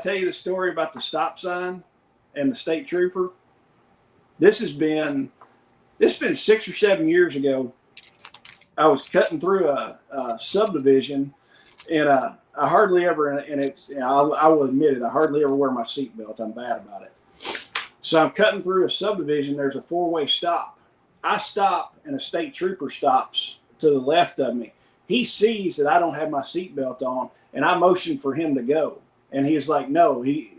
tell you the story about the stop sign and the state trooper? This has been 6 or 7 years ago. I was cutting through a subdivision, and I hardly ever, and it's, I will admit it, I hardly ever wear my seatbelt. I'm bad about it. So I'm cutting through a subdivision. There's a 4-way stop. I stop, and a state trooper stops to the left of me. He sees that I don't have my seatbelt on, and I motion for him to go. And he's like, no, he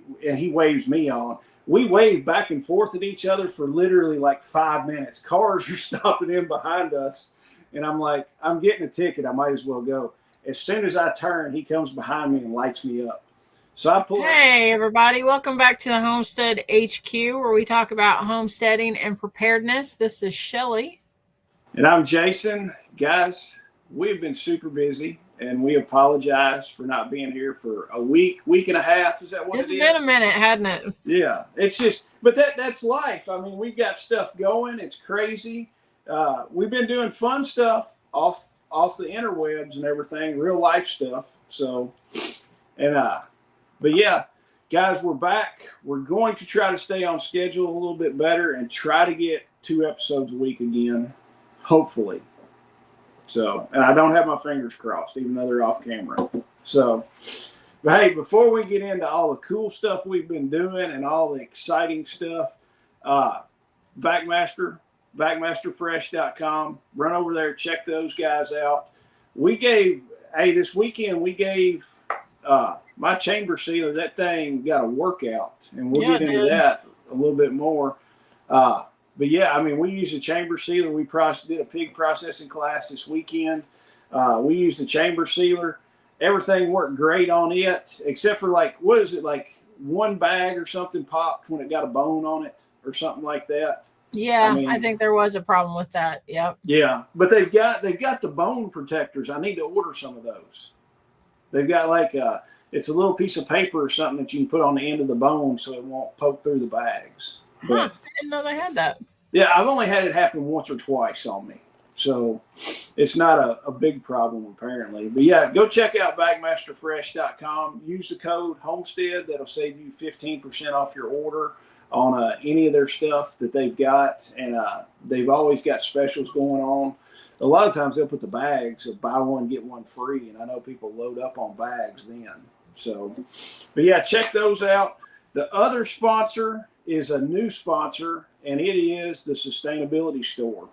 waves me on. We wave back and forth at each other for literally like 5 minutes. Cars are stopping in behind us. And I'm like, I'm getting a ticket. I might as well go. As soon as I turn, he comes behind me and lights me up. So I pull. Hey, everybody. Welcome back to the Homestead HQ, where we talk about homesteading and preparedness. This is Shelly. And I'm Jason. Guys, we've been super busy, and we apologize for not being here for a week and a half. Is that what it is? It's been a minute, hadn't it? Yeah. It's just, but that's life. I mean, we've got stuff going. It's crazy. We've been doing fun stuff off the interwebs and everything, real life stuff. So, but yeah, guys, we're back. We're going to try to stay on schedule a little bit better and try to get 2 episodes a week again, hopefully. So, and I don't have my fingers crossed, even though they're off camera. So, but hey, before we get into all the cool stuff we've been doing and all the exciting stuff, VacMaster, VacMasterFresh.com. Run over there, check those guys out. This weekend we gave my chamber sealer, that thing got a workout, and we'll get into that a little bit more. But yeah, I mean, we used a chamber sealer. We did a pig processing class this weekend. We used the chamber sealer. Everything worked great on it, except for like one bag or something popped when it got a bone on it or something like that. Yeah, I think there was a problem with that. Yep. Yeah, but they've got the bone protectors. I need to order some of those. They've got it's a little piece of paper or something that you can put on the end of the bone so it won't poke through the bags. I didn't know they had that. Yeah, I've only had it happen once or twice on me. So it's not a big problem apparently. But yeah, go check out VacMasterFresh.com. Use the code Homestead. That'll save you 15% off your order on any of their stuff that they've got. And they've always got specials going on. A lot of times they'll put the bags of buy one, get one free. And I know people load up on bags then. So, but yeah, check those out. The other sponsor is a new sponsor, and it is the Sustainability Store.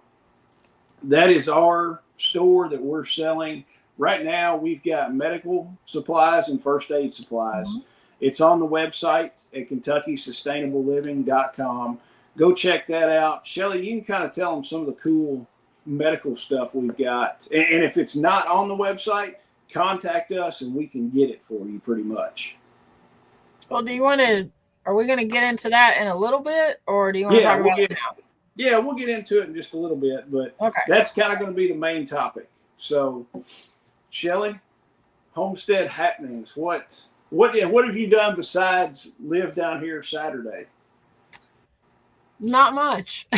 That is our store that we're selling. Right now, we've got medical supplies and first aid supplies. Mm-hmm. It's on the website at KentuckySustainableLiving.com. Go check that out. Shelly, you can kind of tell them some of the cool medical stuff we've got. And if it's not on the website, contact us and we can get it for you pretty much. Well, are we going to get into that in a little bit, or do you want to talk about it now? Yeah, we'll get into it in just a little bit, but That's kind of going to be the main topic. So, Shelly, homestead happenings. What have you done besides live down here Saturday? Not much.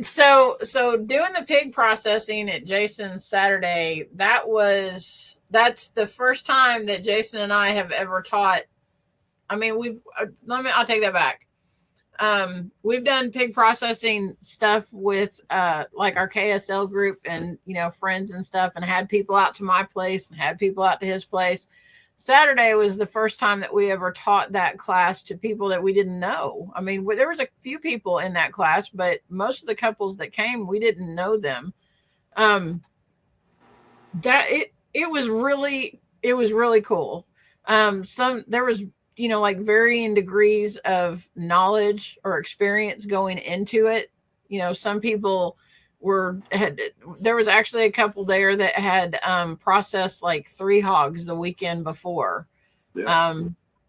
So doing the pig processing at Jason's Saturday, that's the first time that Jason and I have ever taught. I mean, I'll take that back. We've done pig processing stuff with like our KSL group and, friends and stuff, and had people out to my place and had people out to his place. Saturday was the first time that we ever taught that class to people that we didn't know. I mean, there was a few people in that class, but most of the couples that came, we didn't know them. It was really cool. There was, like varying degrees of knowledge or experience going into it. Some people there was actually a couple there that had processed like 3 hogs the weekend before. Yeah.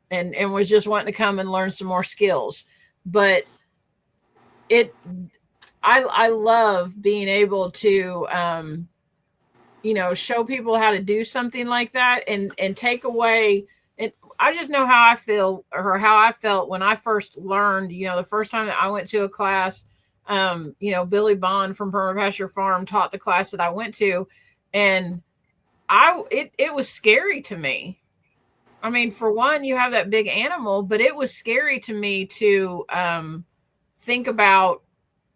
And was just wanting to come and learn some more skills. But I love being able to show people how to do something like that and take away. And I just know how I feel, or how I felt when I first learned, the first time that I went to a class. Billy Bond from Permapasture Farm taught the class that I went to, and it was scary to me. I mean, for one, you have that big animal, but it was scary to me to think about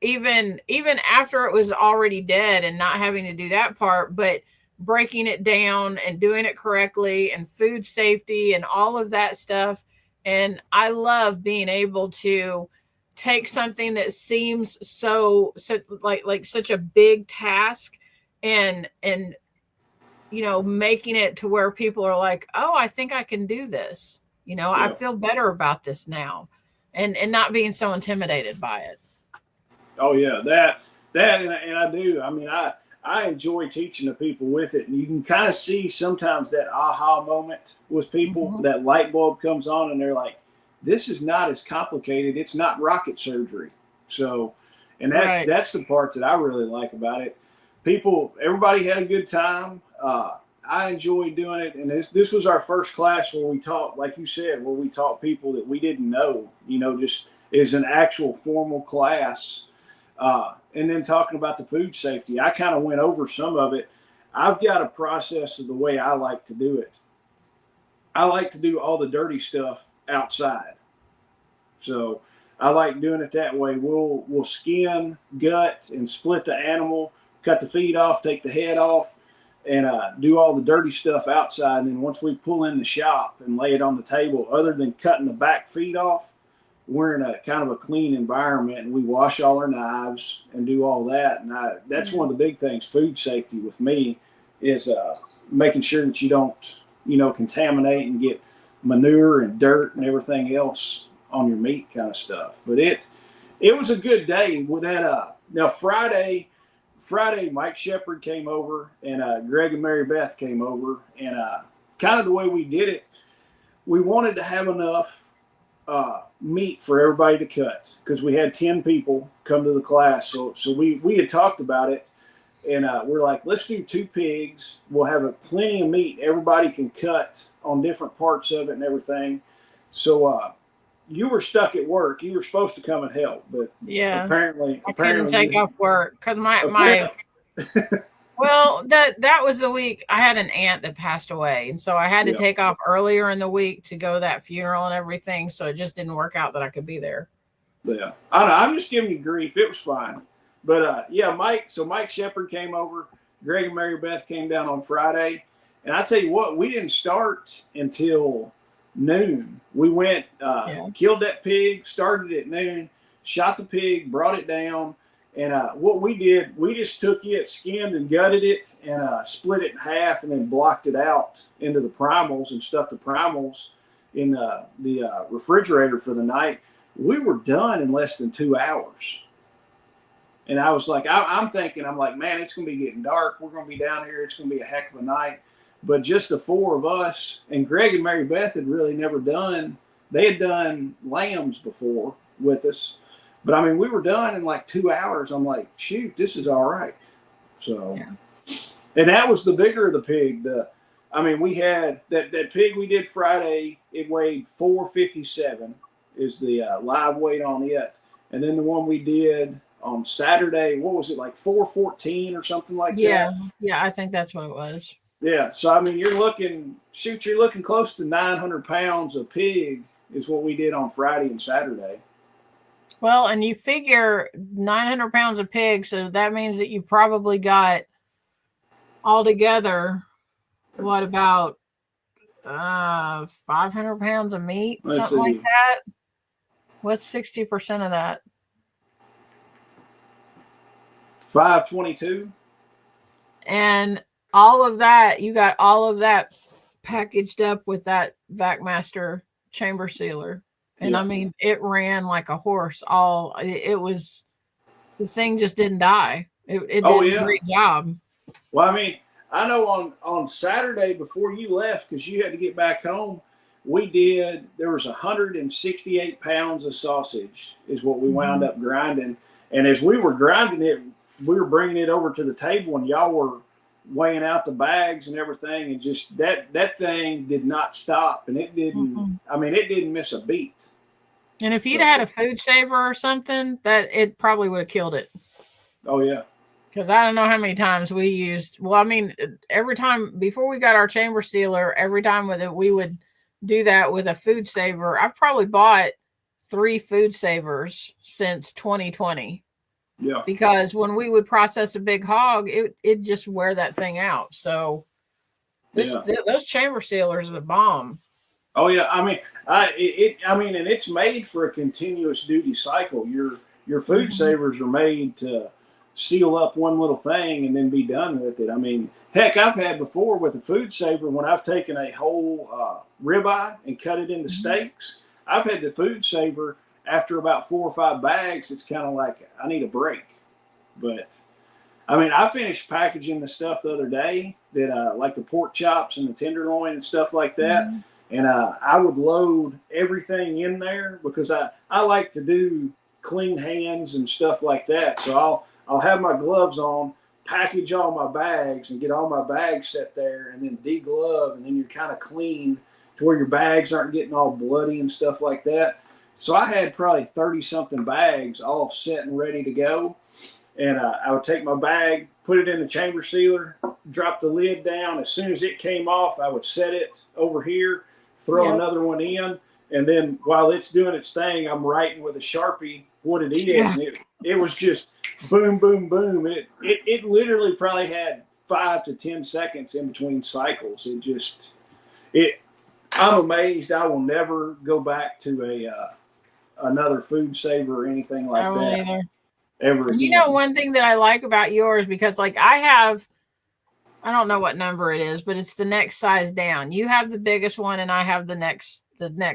even after it was already dead and not having to do that part, but breaking it down and doing it correctly and food safety and all of that stuff. And I love being able to take something that seems so like such a big task and making it to where people are like, oh, I think I can do this. I feel better about this now, and not being so intimidated by it. Oh yeah, that and I do. I mean, I enjoy teaching the people with it, and you can kind of see sometimes that aha moment with people. Mm-hmm. That light bulb comes on, and they're like, "This is not as complicated. It's not rocket surgery." So, and that's the part that I really like about it. Everybody had a good time. I enjoyed doing it, and this was our first class where we taught, like you said, where we taught people that we didn't know. Just as an actual formal class. And then talking about the food safety, I kind of went over some of it. I've got a process of the way I like to do it. I like to do all the dirty stuff outside. So I like doing it that way. We'll skin, gut, and split the animal, cut the feet off, take the head off, and do all the dirty stuff outside. And then once we pull in the shop and lay it on the table, other than cutting the back feet off, we're in a kind of a clean environment, and we wash all our knives and do all that. And that's one of the big things, food safety with me, is making sure that you don't, contaminate and get manure and dirt and everything else on your meat kind of stuff. But it was a good day with that. Now Friday, Mike Shepard came over, and Greg and Mary Beth came over, and kind of the way we did it, we wanted to have enough meat for everybody to cut, because we had 10 people come to the class. So we had talked about it, and we're like, let's do 2 pigs. We'll have plenty of meat. Everybody can cut on different parts of it and everything. So you were stuck at work. You were supposed to come and help, but apparently I couldn't take off work because my well, that was the week I had an aunt that passed away, and so I had to take off earlier in the week to go to that funeral and everything. So it just didn't work out that I could be there. Yeah, I know. I'm just giving you grief. It was fine, but Mike Shepard came over. Greg and Mary Beth came down on Friday, and I tell you what, we didn't start until noon. We went, killed that pig, started at noon, shot the pig, brought it down. And what we did, we just took it, skinned and gutted it, and split it in half, and then blocked it out into the primals and stuck the primals in the refrigerator for the night. We were done in less than 2 hours. And I was like, I'm thinking, man, it's going to be getting dark. We're going to be down here. It's going to be a heck of a night. But just the 4 of us, and Greg and Mary Beth had really never done, they had done lambs before with us. But we were done in like 2 hours. I'm like, shoot, this is all right. So, and that was the bigger of the pig. We had that pig we did Friday. It weighed 457 is the live weight on it. And then the one we did on Saturday, what was it, like 414 or something like that? Yeah, I think that's what it was. Yeah. So, you're looking close to 900 pounds of pig is what we did on Friday and Saturday. Well, and you figure 900 pounds of pig, so that means that you probably got altogether, what, about 500 pounds of meat, something like that? What's 60% of that? 522. And all of that, you got all of that packaged up with that VacMaster chamber sealer. And it ran like a horse. It was, the thing just didn't die. It did a great job. Well, I know on Saturday before you left, because you had to get back home, there was 168 pounds of sausage is what we wound up grinding. And as we were grinding it, we were bringing it over to the table, and y'all were weighing out the bags and everything. And just that thing did not stop. And it didn't, it didn't miss a beat. And if you'd had a food saver or something, that it probably would have killed it. Oh, yeah. Because I don't know how many times we used, every time before we got our chamber sealer, every time with it, we would do that with a food saver. I've probably bought 3 food savers since 2020. Yeah. Because when we would process a big hog, it just wear that thing out. So those chamber sealers are the bomb. Oh yeah, I mean, and it's made for a continuous duty cycle. Your food savers are made to seal up one little thing and then be done with it. I mean, heck, I've had before with a food saver when I've taken a whole ribeye and cut it into steaks. I've had the food saver after about 4 or 5 bags. It's kind of like I need a break. But I mean, I finished packaging the stuff the other day that like the pork chops and the tenderloin and stuff like that. And I would load everything in there because I like to do clean hands and stuff like that. So I'll have my gloves on, package all my bags, and get all my bags set there, and then deglove, and then you're kind of clean to where your bags aren't getting all bloody and stuff like that. So I had probably 30-something bags all set and ready to go. And I would take my bag, put it in the chamber sealer, drop the lid down. As soon as it came off, I would set it over here, throw another one in, and then while it's doing its thing, I'm writing with a Sharpie what it is. Yeah. And it was just boom, boom, boom. It literally probably had 5 to 10 seconds in between cycles. I'm amazed. I will never go back to another food saver or anything like that. Either. Ever again. You know, one thing that I like about yours, because like I don't know what number it is, but it's the next size down. You have the biggest one and I have the next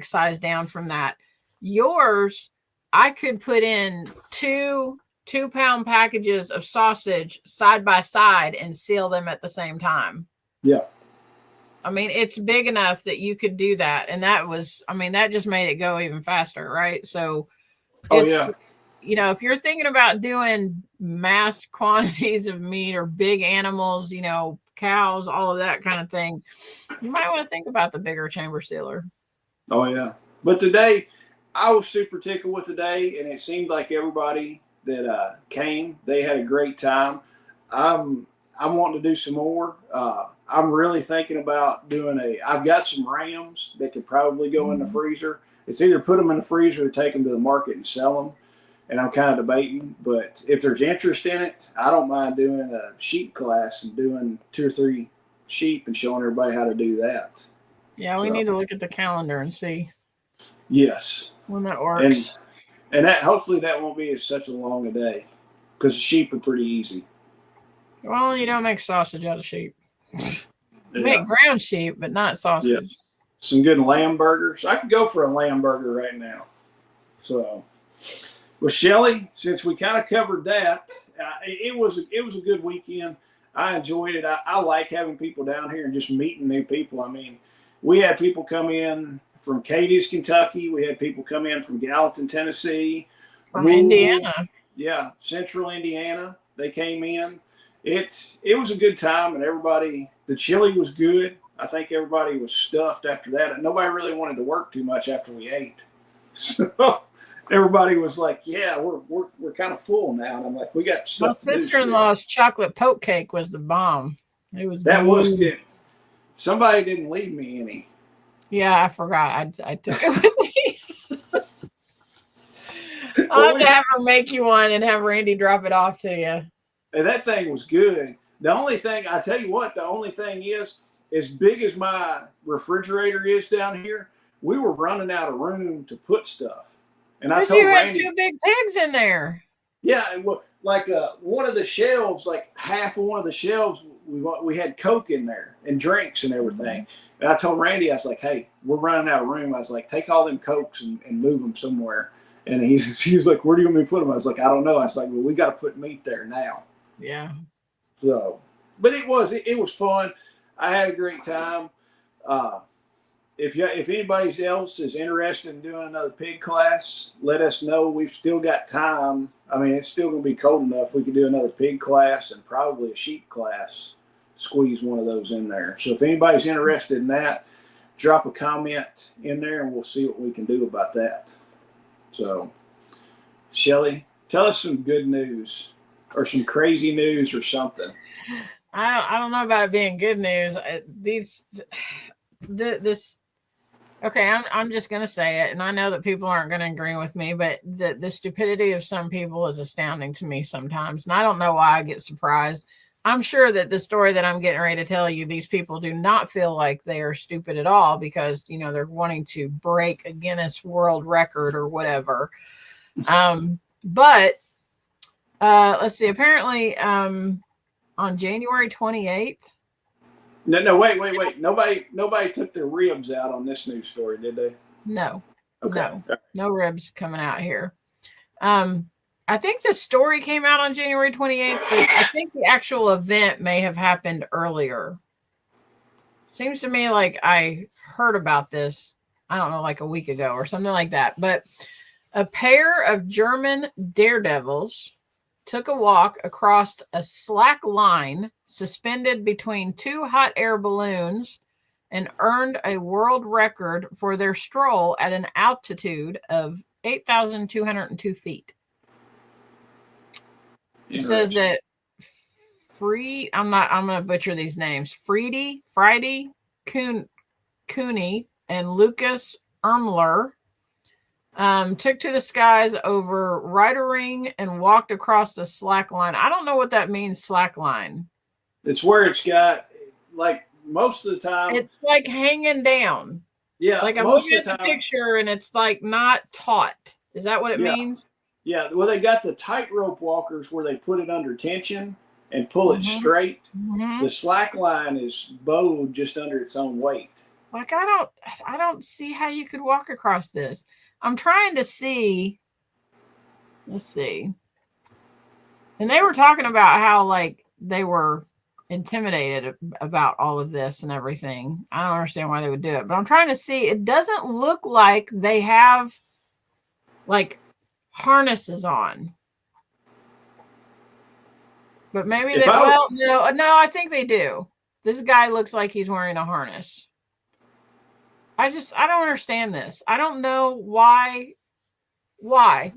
size down from that. Yours, I could put in 2 2-pound packages of sausage side by side and seal them at the same time. Yeah. I mean, it's big enough that you could do that. And that just made it go even faster, right? So you know, if you're thinking about doing mass quantities of meat or big animals, you know, cows, all of that kind of thing, you might want to think about the bigger chamber sealer. Oh, yeah. But today, I was super tickled with the day, and it seemed like everybody that came, they had a great time. I'm wanting to do some more. I'm really thinking about I've got some rams that could probably go in the freezer. It's either put them in the freezer or take them to the market and sell them. And I'm kind of debating, but if there's interest in it, I don't mind doing a sheep class and doing 2 or 3 sheep and showing everybody how to do that. Yeah, we need to look at the calendar and see. Yes. When that works. And that hopefully that won't be such a long a day because sheep are pretty easy. Well, you don't make sausage out of sheep. You make ground sheep, but not sausage. Yeah. Some good lamb burgers. I could go for a lamb burger right now. So... Well, Shelly, since we kind of covered that, it was a good weekend. I enjoyed it. I like having people down here and just meeting new people. I mean, we had people come in from Cadiz, Kentucky. We had people come in from Gallatin, Tennessee. From Indiana. Yeah, Central Indiana. They came in. It was a good time, and the chili was good. I think everybody was stuffed after that. And nobody really wanted to work too much after we ate. So... everybody was like, "Yeah, we're kind of full now." And I'm like, "We got stuff." My sister-in-law's chocolate poke cake was the bomb. It was was good. Somebody didn't leave me any. Yeah, I forgot. I took it with me. I'll have to have her make you one and have Randy drop it off to you. And that thing was good. The only thing is, as big as my refrigerator is down here, we were running out of room to put stuff. And I told Randy, you had 2 big pigs in there. Yeah, like one of the shelves, like half of one of the shelves, we had Coke in there and drinks and everything. And I told Randy, I was like, "Hey, we're running out of room." I was like, "Take all them Cokes and move them somewhere." And he was like, "Where do you want me to put them?" I was like, "I don't know." I was like, "Well, we got to put meat there now." Yeah. So, but it was fun. I had a great time. If anybody else is interested in doing another pig class, let us know. We've still got time. I mean, it's still going to be cold enough. We could do another pig class and probably a sheep class. Squeeze one of those in there. So if anybody's interested in that, drop a comment in there and we'll see what we can do about that. So, Shelly, tell us some good news or some crazy news or something. I don't know about it being good news. Okay, I'm just going to say it, and I know that people aren't going to agree with me, but the stupidity of some people is astounding to me sometimes, and I don't know why I get surprised. I'm sure that the story that I'm getting ready to tell you, these people do not feel like they are stupid at all because, you know, they're wanting to break a Guinness World Record or whatever. But let's see, apparently on January 28th. No, wait. Nobody took their ribs out on this news story, did they? No. Okay. No ribs coming out here. I think the story came out on January 28th, but I think the actual event may have happened earlier. Seems to me like I heard about this, I don't know, like a week ago or something like that. But a pair of German daredevils took a walk across a slack line suspended between two hot air balloons and earned a world record for their stroll at an altitude of 8,202 feet. It says that I'm going to butcher these names. Friede Cooney and Lucas Ermler took to the skies over Ridering and walked across the slack line. I don't know what that means, slack line. It's where it's got, like, most of the time. It's like hanging down. Yeah. Like I'm looking at the picture and it's like not taut. Is that what it means? Yeah. Well, they got the tightrope walkers where they put it under tension and pull it straight. The slack line is bowed just under its own weight. Like I don't see how you could walk across this. I'm trying to see. Let's see. And they were talking about how like they were intimidated about all of this and everything. I don't understand why they would do it, but I'm trying to see. It doesn't look like they have like harnesses on. But maybe no, I think they do. This guy looks like he's wearing a harness. I don't understand this. I don't know why. Why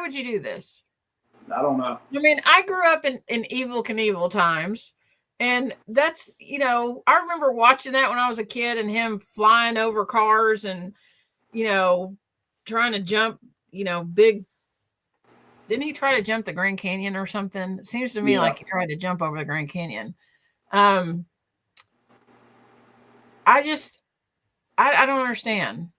would you do this? I don't know. I mean, I grew up in Evel Knievel times, and that's, you know, I remember watching that when I was a kid and him flying over cars and, you know, trying to jump, you know, big. Didn't he try to jump the Grand Canyon or something? It seems to me like he tried to jump over the Grand Canyon. I don't understand.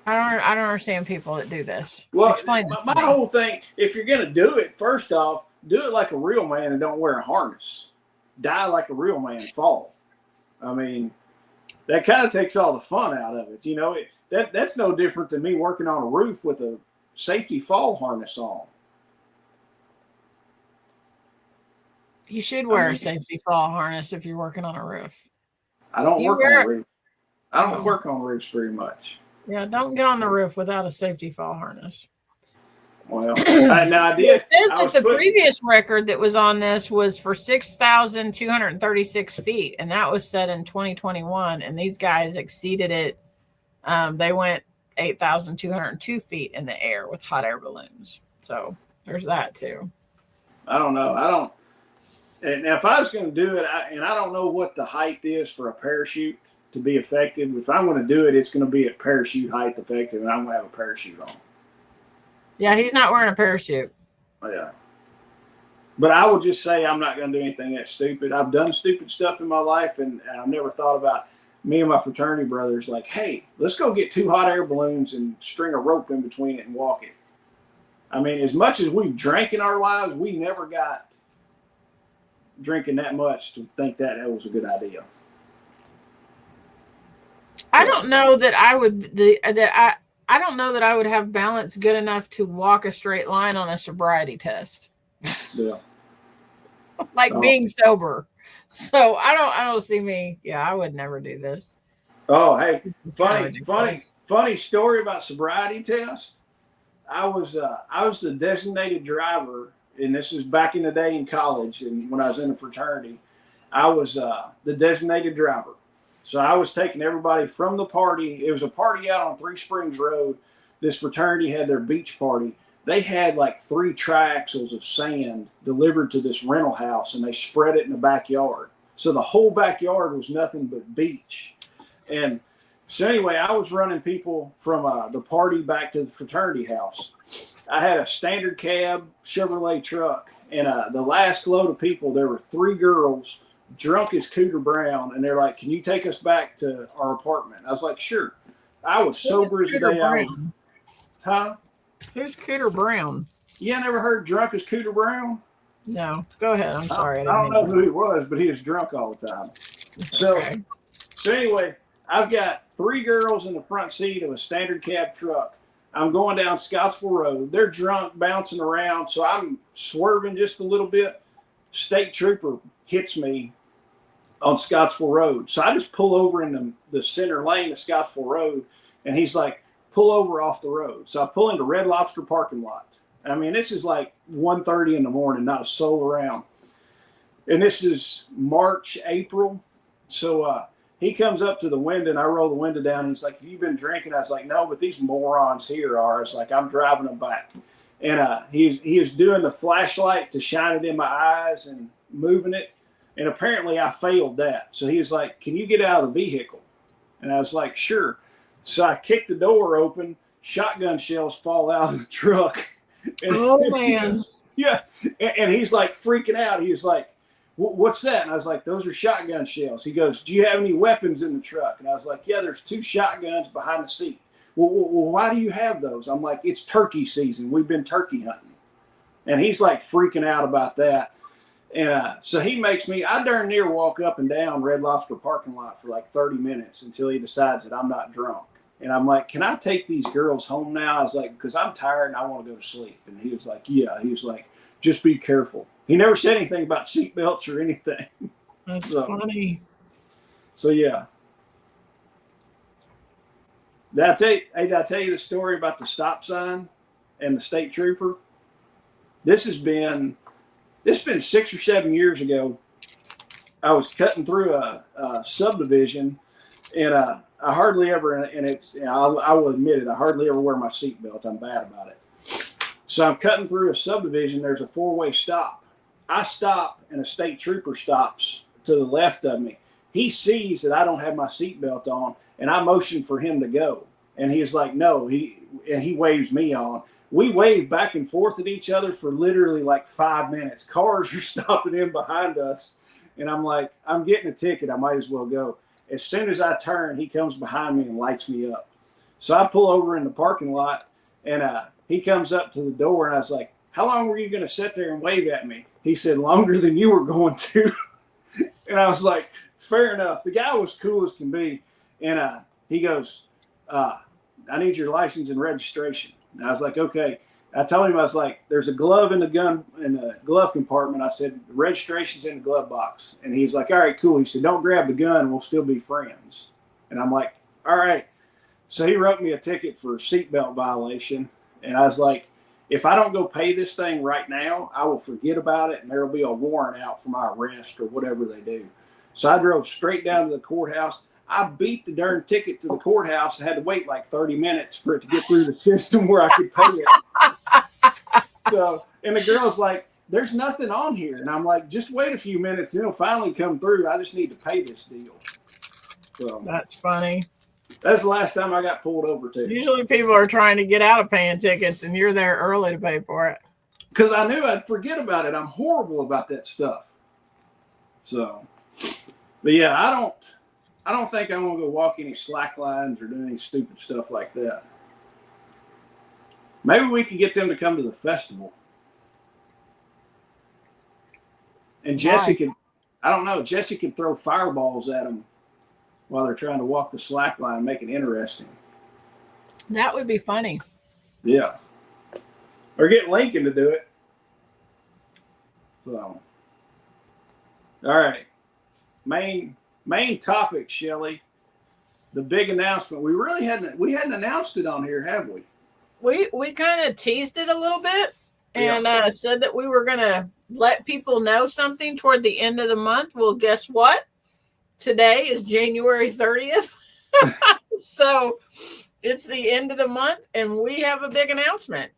I don't understand people that do this. Well, explain this. My whole thing, if you're going to do it, first off, do it like a real man and don't wear a harness. Die like a real man, fall. I mean, that kind of takes all the fun out of it. You know, that's no different than me working on a roof with a safety fall harness on. You should wear a safety fall harness if you're working on a roof. I don't work on a roof. I don't work on roofs very much. Yeah, don't get on the roof without a safety fall harness. Well, I did. It says that the previous record that was on this was for 6,236 feet, and that was set in 2021, and these guys exceeded it. They went 8,202 feet in the air with hot air balloons. So there's that too. I don't know. And if I was going to do it, and I don't know what the height is for a parachute to be effective. If I'm going to do it, it's going to be at parachute height effective, and I'm going to have a parachute on. Yeah, he's not wearing a parachute. Yeah. But I will just say I'm not going to do anything that stupid. I've done stupid stuff in my life, and I've never thought about me and my fraternity brothers like, hey, let's go get 2 hot air balloons and string a rope in between it and walk it. I mean, as much as we've drank in our lives, we never got drinking that much to think that was a good idea. I don't know that I would I don't know that I would have balance good enough to walk a straight line on a sobriety test. Yeah. Like being sober. So I don't see me. Yeah, I would never do this. Oh, hey, funny story about sobriety test. I was the designated driver, and this is back in the day in college, and when I was in a fraternity, I was the designated driver. So I was taking everybody from the party. It was a party out on 3 Springs Road. This fraternity had their beach party. They had like 3 triaxles of sand delivered to this rental house, and they spread it in the backyard. So the whole backyard was nothing but beach. And So anyway, I was running people from the party back to the fraternity house. I had a standard cab Chevrolet truck, and the last load of people, there were 3 girls, drunk as Cooter Brown, and they're like, "Can you take us back to our apartment?" I was like, "Sure." I was sober as the day I was. Huh? Who's Cooter Brown? Yeah, never heard drunk as Cooter Brown? No. Go ahead. I'm sorry. I don't know who he was, but he was drunk all the time. So, Okay. so anyway, I've got 3 girls in the front seat of a standard cab truck. I'm going down Scottsville Road. They're drunk, bouncing around, so I'm swerving just a little bit. State trooper hits me on Scottsville Road. So I just pull over in the center lane of Scottsville Road, and he's like, "Pull over off the road." So I pull into Red Lobster parking lot. I mean, this is like 1:30 in the morning, not a soul around. And this is March, April. So he comes up to the window, and I roll the window down. And he's like, "Have you been drinking?" I was like, "No, but these morons here are." It's like, I'm driving them back. And he is doing the flashlight to shine it in my eyes and moving it. And apparently I failed that. So he was like, "Can you get out of the vehicle?" And I was like, "Sure." So I kick the door open. Shotgun shells fall out of the truck. And, Oh, man. Yeah. And he's like freaking out. He was like, "What's that?" And I was like, "Those are shotgun shells." He goes, "Do you have any weapons in the truck?" And I was like, "Yeah, there's 2 shotguns behind the seat." Well, why do you have those? I'm like, "It's turkey season. We've been turkey hunting." And he's like freaking out about that. And so he makes me, I darn near walk up and down Red Lobster parking lot for like 30 minutes until he decides that I'm not drunk. And I'm like, "Can I take these girls home now?" I was like, "Because I'm tired and I want to go to sleep." And he was like, "Yeah." He was like, "Just be careful." He never said anything about seatbelts or anything. That's funny. So yeah. Did I tell you the story about the stop sign and the state trooper? This has been 6 or 7 years ago. I was cutting through a subdivision, and I hardly ever, and it's, I will admit it, I hardly ever wear my seatbelt. I'm bad about it. So I'm cutting through a subdivision. There's a 4-way stop. I stop, and a state trooper stops to the left of me. He sees that I don't have my seatbelt on, and I motion for him to go. And he's like, "No." He waves me on. We wave back and forth at each other for literally like 5 minutes. Cars are stopping in behind us. And I'm like, "I'm getting a ticket. I might as well go." As soon as I turn, he comes behind me and lights me up. So I pull over in the parking lot, and he comes up to the door, and I was like, "How long were you going to sit there and wave at me?" He said, "Longer than you were going to." And I was like, "Fair enough." The guy was cool as can be. And he goes, "I need your license and registration." And I was like, "Okay." I told him, I was like, "There's a glove in the glove compartment." I said, "The registration's in the glove box." And he's like, "All right, cool." He said, "Don't grab the gun. We'll still be friends." And I'm like, "All right." So he wrote me a ticket for seatbelt violation. And I was like, "If I don't go pay this thing right now, I will forget about it, and there will be a warrant out for my arrest or whatever they do." So I drove straight down to the courthouse. I beat the darn ticket to the courthouse and had to wait like 30 minutes for it to get through the system where I could pay it. So, and the girl's like, "There's nothing on here." And I'm like, "Just wait a few minutes, and it'll finally come through. I just need to pay this deal." So That's funny. that's the last time I got pulled over too. Usually people are trying to get out of paying tickets, and you're there early to pay for it. Because I knew I'd forget about it. I'm horrible about that stuff. So, but yeah, I don't think I'm gonna go walk any slack lines or do any stupid stuff like that. Maybe we could get them to come to the festival. And Jesse could, I don't know, Jesse could throw fireballs at them while they're trying to walk the slack line, make it interesting. That would be funny. Yeah. Or get Lincoln to do it. So, all right. Main topic, Shelley. The big announcement. We hadn't announced it on here, have we? We kind of teased it a little bit and said that we were going to let people know something toward the end of the month. Well, guess what? Today is January 30th. So it's the end of the month, and we have a big announcement.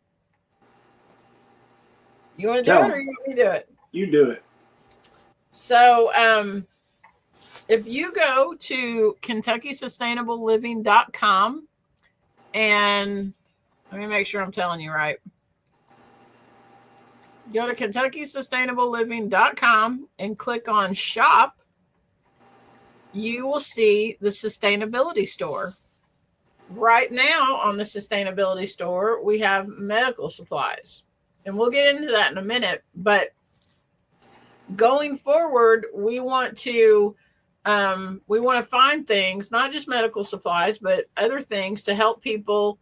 You want to do it, or you want me to do it? You do it. So if you go to KentuckySustainableLiving.com, and let me make sure I'm telling you right. Go to KentuckySustainableLiving.com and click on shop. You will see the sustainability store. Right now on the sustainability store, we have medical supplies, and we'll get into that in a minute. But going forward, we want to find things, not just medical supplies, but other things to help people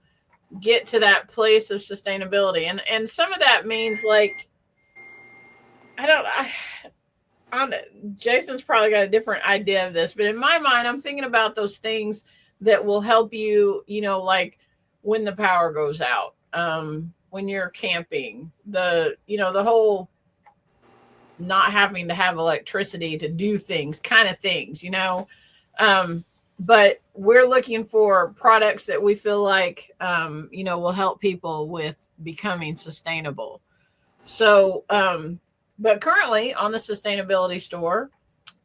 get to that place of sustainability. And some of that means, like, Jason's probably got a different idea of this, but in my mind, I'm thinking about those things that will help you, like when the power goes out, when you're camping, the whole not having to have electricity to do things kind of things, but we're looking for products that we feel like, will help people with becoming sustainable. So, but currently on the sustainability store,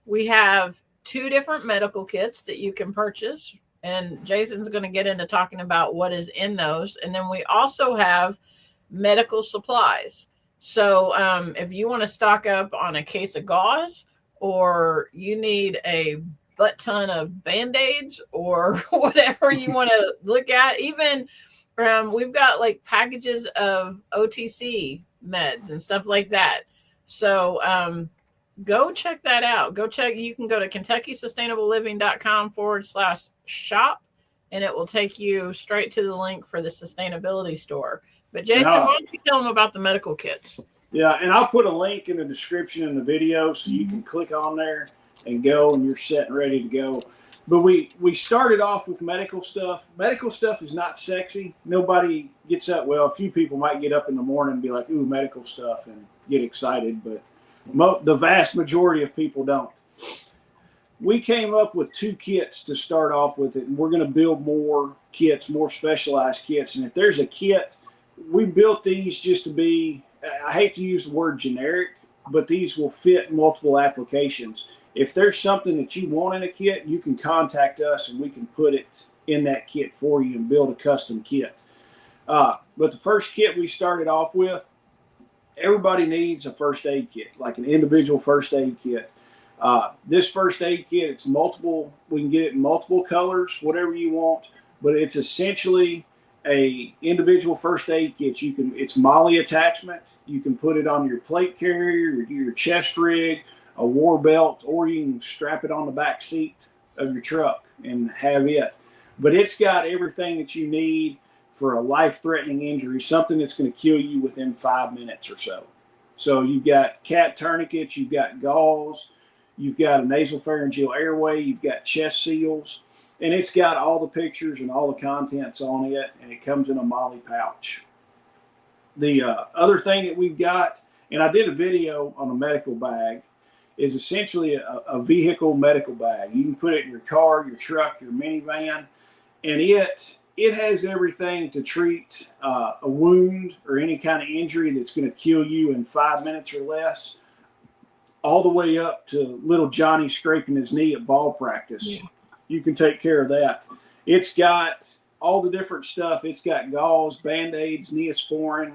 we have 2 different medical kits that you can purchase. And Jason's going to get into talking about what is in those. And then we also have medical supplies. So if you want to stock up on a case of gauze, or you need a butt ton of Band-Aids, or whatever you want to look at, even we've got like packages of OTC meds and stuff like that. So go check that out. You can go to KentuckySustainableLiving.com/shop, and it will take you straight to the link for the sustainability store. But Jason, why don't you tell them about the medical kits? Yeah, and I'll put a link in the description in the video so you can click on there and go, and you're set and ready to go. But we started off with medical stuff. Medical stuff is not sexy. Nobody gets up. Well, a few people might get up in the morning and be like, ooh, medical stuff, and get excited. But the vast majority of people don't. We came up with 2 kits to start off with it, and we're going to build more kits, more specialized kits. And if there's a kit, we built these just to be, I hate to use the word generic, but these will fit multiple applications. If there's something that you want in a kit, you can contact us and we can put it in that kit for you and build a custom kit. But the first kit we started off with, everybody needs a first aid kit, like an individual first aid kit. This first aid kit, it's multiple, we can get it in multiple colors, whatever you want, but it's essentially a individual first aid kit. It's MOLLE attachment. You can put it on your plate carrier, your chest rig, a war belt, or you can strap it on the back seat of your truck and have it. But it's got everything that you need for a life-threatening injury, something that's going to kill you within 5 minutes or so. So you've got cat tourniquets, you've got gauze, you've got a nasopharyngeal airway, you've got chest seals, and it's got all the pictures and all the contents on it, and it comes in a MOLLE pouch. The other thing that we've got, and I did a video on a medical bag, is essentially a vehicle medical bag. You can put it in your car, your truck, your minivan, and it has everything to treat a wound or any kind of injury that's going to kill you in 5 minutes or less, all the way up to little Johnny scraping his knee at ball practice. Yeah. You can take care of that. It's got all the different stuff. It's got gauze, Band-Aids, Neosporin,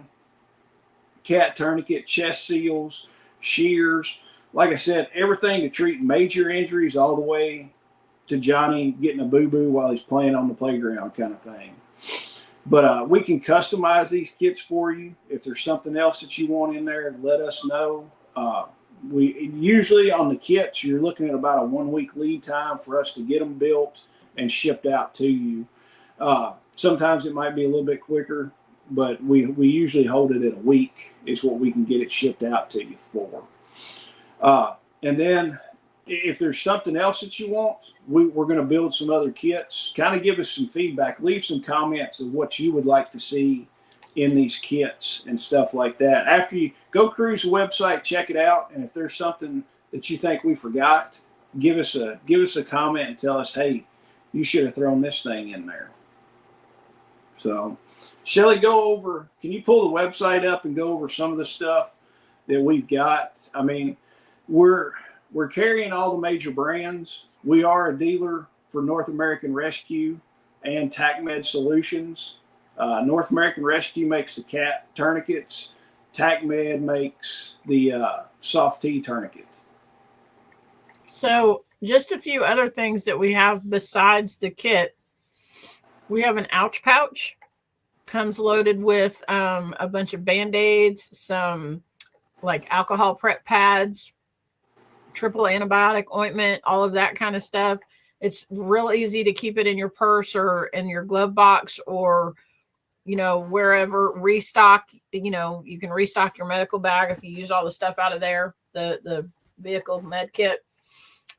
cat tourniquet, chest seals, shears. Like I said, everything to treat major injuries all the way to Johnny getting a boo-boo while he's playing on the playground kind of thing. But we can customize these kits for you. If there's something else that you want in there, let us know. We usually on the kits, you're looking at about a 1 week lead time for us to get them built and shipped out to you. Sometimes it might be a little bit quicker, but we usually hold it at a week is what we can get it shipped out to you for. And then if there's something else that you want, we're going to build some other kits. Kind of give us some feedback. Leave some comments of what you would like to see in these kits and stuff like that. After you go cruise the website, check it out, and if there's something that you think we forgot, give us a comment and tell us, hey, you should have thrown this thing in there. So, Shelly, can you pull the website up and go over some of the stuff that we've got? I mean, we're carrying all the major brands. We are a dealer for North American Rescue and TACMed Solutions. North American Rescue makes the cat tourniquets. TACMed makes the soft T tourniquet. So just a few other things that we have besides the kit. We have an ouch pouch. Comes loaded with a bunch of Band-Aids, some like alcohol prep pads, triple antibiotic ointment, all of that kind of stuff. It's real easy to keep it in your purse or in your glove box or, wherever. Restock, you can restock your medical bag if you use all the stuff out of there, the vehicle med kit.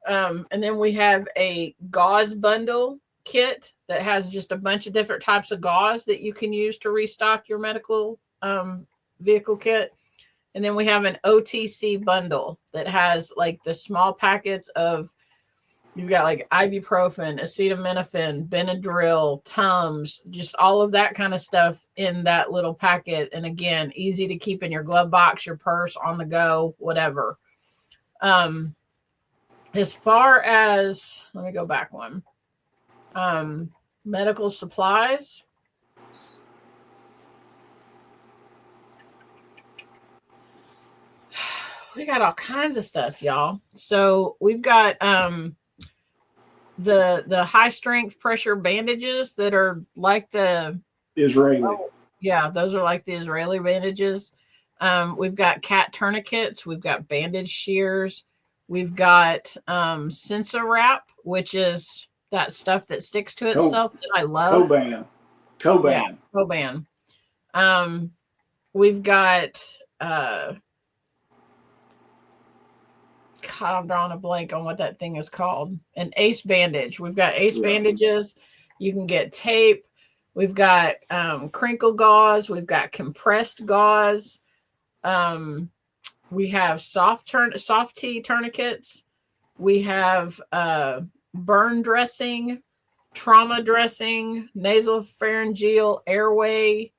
And then we have a gauze bundle kit that has just a bunch of different types of gauze that you can use to restock your medical vehicle kit. And then we have an OTC bundle that has like the small packets of, you've got like ibuprofen, acetaminophen, Benadryl, Tums, just all of that kind of stuff in that little packet. And again, easy to keep in your glove box, your purse, on the go, whatever. As far as, let me go back one. Medical supplies. We got all kinds of stuff, y'all. So we've got the high strength pressure bandages that are like the Israeli. Yeah, those are like the Israeli bandages. We've got cat tourniquets. We've got bandage shears. We've got sensor wrap, which is that stuff that sticks to itself that I love. Coban. Yeah, Coban. We've got God, I'm drawing a blank on what that thing is called. An ace bandage. We've got ace bandages. You can get tape. We've got crinkle gauze. We've got compressed gauze. We have soft T tourniquets. We have burn dressing, trauma dressing, nasal pharyngeal airway.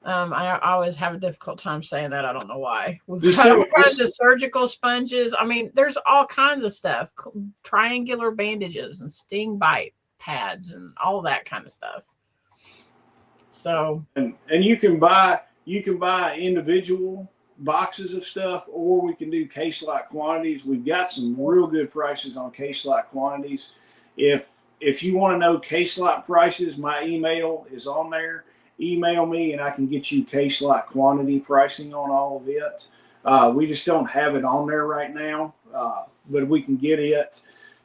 I always have a difficult time saying that. I don't know why. We've got all kinds of surgical sponges. I mean, there's all kinds of stuff. Triangular bandages and sting bite pads and all that kind of stuff. So and you can buy individual boxes of stuff, or we can do case-like quantities. We've got some real good prices on case-like quantities. If you want to know case-like prices, my email is on there. Email me and I can get you case-like quantity pricing on all of it. We just don't have it on there right now, but we can get it.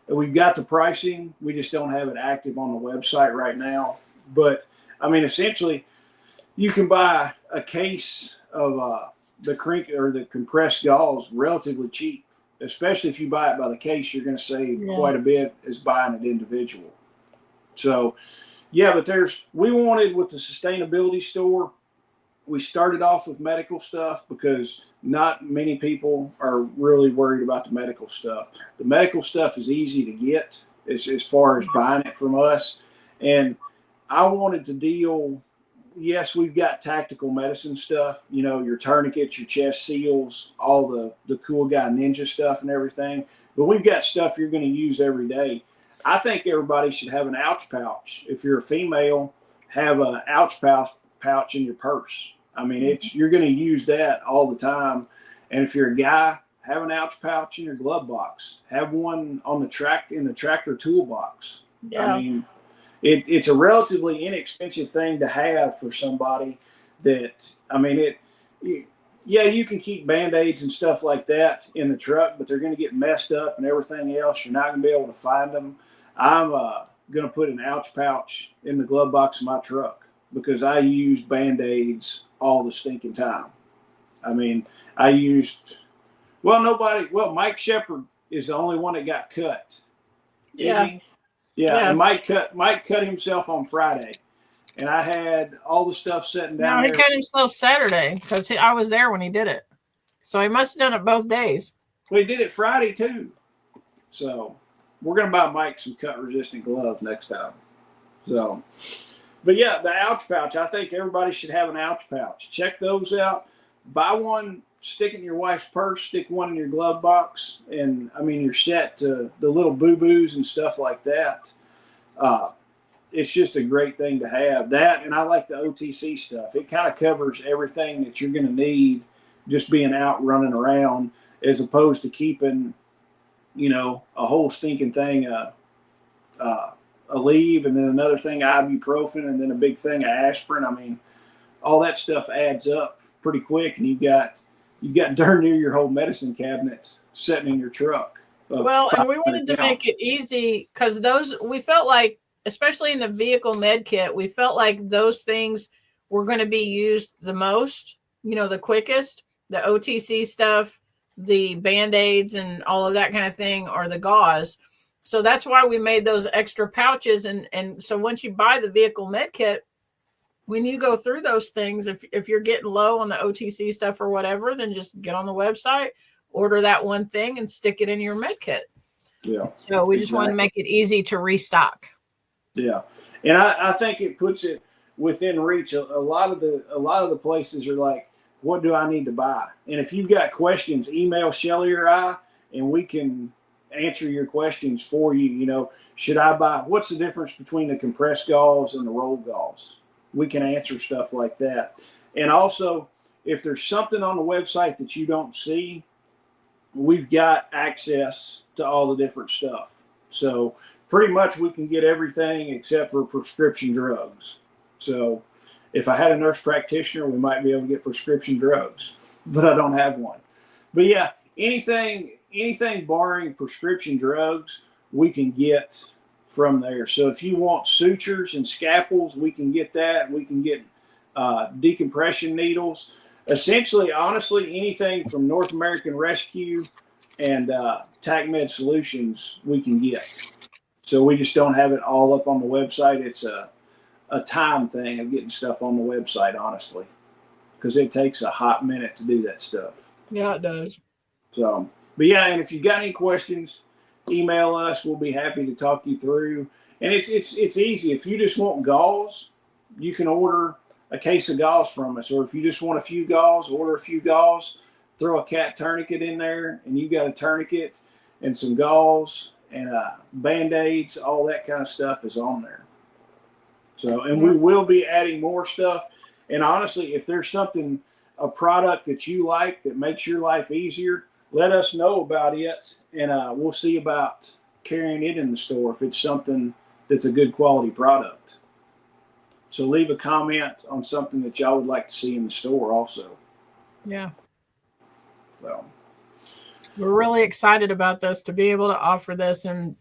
We've got the pricing. We just don't have it active on the website right now. But I mean, essentially, you can buy a case of the compressed gauze relatively cheap. Especially if you buy it by the case, you're going to save quite a bit as buying it individual. So, yeah, but we wanted with the sustainability store, we started off with medical stuff because not many people are really worried about the medical stuff. The medical stuff is easy to get as far as buying it from us. And I wanted to deal, yes, we've got tactical medicine stuff, your tourniquets, your chest seals, all the cool guy ninja stuff and everything. But we've got stuff you're going to use every day. I think everybody should have an ouch pouch. If you're a female, have an ouch pouch in your purse. I mean, you're going to use that all the time. And if you're a guy, have an ouch pouch in your glove box. Have one on in the tractor toolbox. Yeah. I mean, it's a relatively inexpensive thing to have for somebody that, I mean, you can keep Band-Aids and stuff like that in the truck, but they're going to get messed up and everything else. You're not going to be able to find them. I'm going to put an ouch pouch in the glove box of my truck because I use Band-Aids all the stinking time. I mean, Mike Shepard is the only one that got cut. Yeah. Yeah. And Mike cut himself on Friday. And I had all the stuff sitting down there. No, he cut himself Saturday because I was there when he did it. So he must have done it both days. Well, he did it Friday too. So we're going to buy Mike some cut-resistant gloves next time. So, but yeah, the ouch pouch. I think everybody should have an ouch pouch. Check those out. Buy one stick it in your wife's purse, stick one in your glove box, and I mean, you're set to the little boo-boos and stuff like that. It's just a great thing to have. That, and I like the OTC stuff. It kind of covers everything that you're going to need just being out running around, as opposed to keeping, a whole stinking thing, Aleve, and then another thing ibuprofen, and then a big thing of aspirin. I mean, all that stuff adds up pretty quick, and you got darn near your whole medicine cabinet sitting in your truck. Well, and we wanted to make it easy because we felt like, especially in the vehicle med kit, we felt like those things were going to be used the most, the quickest. The OTC stuff, the Band-Aids and all of that kind of thing, or the gauze. So that's why we made those extra pouches. And so once you buy the vehicle med kit, when you go through those things, if you're getting low on the OTC stuff or whatever, then just get on the website, order that one thing, and stick it in your med kit. Yeah. So we just wanted to make it easy to restock. Yeah. And I think it puts it within reach. A lot of the places are like, what do I need to buy? And if you've got questions, email Shelly or I, and we can answer your questions for you. Should I buy? What's the difference between the compressed gauze and the roll gauze? We can answer stuff like that. And also, if there's something on the website that you don't see, we've got access to all the different stuff. So pretty much we can get everything except for prescription drugs. So if I had a nurse practitioner, we might be able to get prescription drugs, but I don't have one. But yeah, anything barring prescription drugs, we can get from there. So if you want sutures and scalpels, we can get that. We can get decompression needles. Essentially, honestly, anything from North American Rescue and TACMed Solutions, we can get. So we just don't have it all up on the website. It's a time thing of getting stuff on the website, honestly, because it takes a hot minute to do that stuff. Yeah, it does. So, but yeah, and if you got any questions, email us. We'll be happy to talk you through. And it's easy. If you just want gauze, you can order a case of gauze from us. Or if you just want a few gauze, order a few gauze, throw a cat tourniquet in there, and you got a tourniquet and some gauze and Band-Aids, all that kind of stuff is on there. So, and we will be adding more stuff. And honestly, if there's a product that you like that makes your life easier, let us know about it, and we'll see about carrying it in the store if it's something that's a good quality product. So leave a comment on something that y'all would like to see in the store also. Yeah. So we're really excited about this, to be able to offer this, and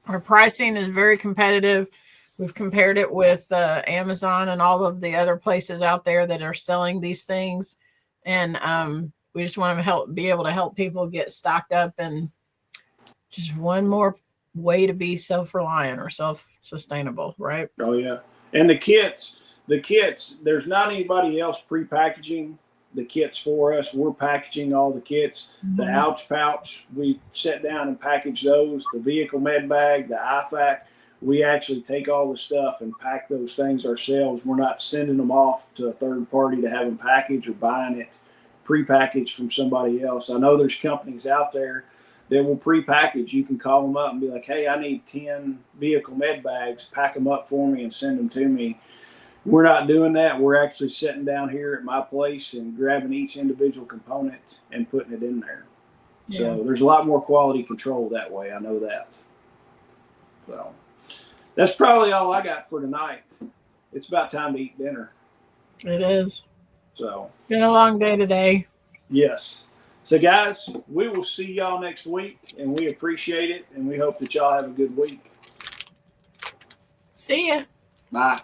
our pricing is very competitive. We've compared it with Amazon and all of the other places out there that are selling these things. And we just want to be able to help people get stocked up, and just one more way to be self-reliant or self-sustainable, right? Oh, yeah. And the kits, there's not anybody else pre-packaging the kits for us. We're packaging all the kits. Mm-hmm. The ouch pouch, we sit down and package those. The vehicle med bag, the IFAC, we actually take all the stuff and pack those things ourselves. We're not sending them off to a third party to have them packaged or buying it pre-packaged from somebody else. I know there's companies out there that will pre-package. You can call them up and be like, hey, I need 10 vehicle med bags. Pack them up for me and send them to me. We're not doing that. We're actually sitting down here at my place and grabbing each individual component and putting it in there. Yeah. So there's a lot more quality control that way. I know that. So that's probably all I got for tonight. It's about time to eat dinner. It is. So been a long day today. Yes. So guys, we will see y'all next week, and we appreciate it, and we hope that y'all have a good week. See ya. Bye.